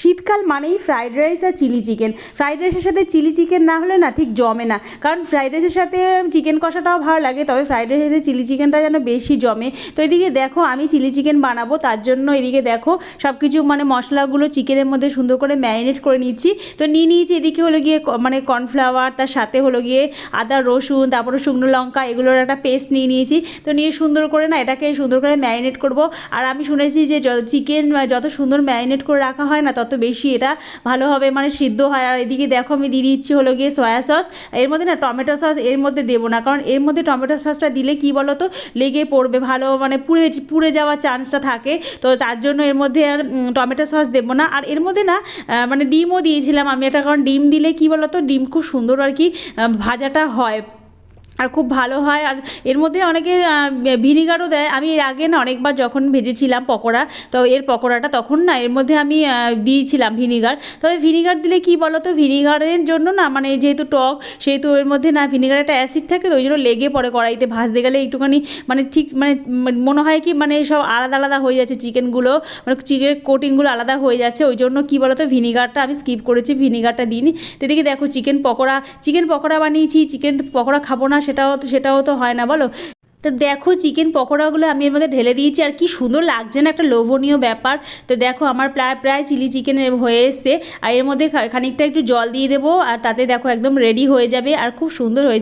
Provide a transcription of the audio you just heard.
শীতকাল মানেই fried rice আর chilli chicken. Fried রাইসের সাথে চিলি চিকেন না হলে না ঠিক জমে না, কারণ ফ্রাইড রাইসের সাথে চিকেন কষাটাও ভালো লাগে, তবে ফ্রাইড রাইসের সাথে চিলি চিকেনটা যেন বেশি জমে। তো এদিকে দেখো আমি চিলি চিকেন বানাবো, তার জন্য এদিকে দেখো সব কিছু মানে মশলাগুলো চিকেনের মধ্যে সুন্দর করে ম্যারিনেট করে নিচ্ছি। তো নিয়ে নিয়েছি এদিকে হলো গিয়ে মানে কর্নফ্লাওয়ার, তার সাথে হলো গিয়ে আদা রসুন, তারপরে শুকনো লঙ্কা, এগুলোর একটা পেস্ট নিয়ে নিয়েছি। তো নিয়ে সুন্দর করে না এটাকে সুন্দর করে ম্যারিনেট করব। আর আমি শুনেছি যে চিকেন যত সুন্দর ম্যারিনেট করে রাখা হয় না তত বেশি এটা ভালোভাবে মানে সিদ্ধ হয়। আর এদিকে দেখো আমি দিয়ে দিচ্ছি হলো গিয়ে সয়া সস। এর মধ্যে না টমেটো সস এর মধ্যে দেবো না, কারণ এর মধ্যে টমেটো সসটা দিলে কি বলো তো লেগে পড়বে, ভালো মানে পুড়ে যাওয়ার চান্সটা থাকে। তো তার জন্য এর মধ্যে আর টমেটো সস দেবো না। আর এর মধ্যে না মানে ডিমও দিয়েছিলাম আমি একটা, কারণ ডিম দিলে কি বলো তো ডিম খুব সুন্দর আর কি ভাজাটা হয় আর খুব ভালো হয়। আর এর মধ্যে অনেকে ভিনিগারও দেয়। আমি এর আগে না অনেকবার যখন ভেজেছিলাম পকোড়া, তো এর পকোড়াটা তখন না এর মধ্যে আমি দিয়েছিলাম ভিনিগার। তবে ভিনিগার দিলে কি বলো তো ভিনিগারের জন্য না মানে যেহেতু টক, সেহেতু এর মধ্যে না ভিনিগারের একটা অ্যাসিড থাকে, তো ওই জন্য লেগে পড়ে কড়াইতে ভাজতে গেলে একটুখানি মানে ঠিক মানে মনে হয় কি মানে সব আলাদা আলাদা হয়ে যাচ্ছে চিকেনগুলো, মানে চিকেনের কোটিংগুলো আলাদা হয়ে যাচ্ছে। ওই জন্য কী বলো তো ভিনিগারটা আমি স্কিপ করেছি, ভিনিগারটা দিইনি। তো এদিকে দেখো চিকেন পকোড়া বানিয়েছি। চিকেন পকোড়া খাবো না সেটাও তো হয় না বলো। তো দেখো চিকেন পকোড়াগুলো আমি এর মধ্যে ঢেলে দিয়েছি, আর কি সুন্দর লাগছে না, একটা লোভনীয় ব্যাপার। তো দেখো আমার প্রায় চিলি চিকেন হয়ে এসছে। আর এর মধ্যে খানিকটা একটু জল দিয়ে দেবো, আর তাতে দেখো একদম রেডি হয়ে যাবে আর খুব সুন্দর হয়েছে।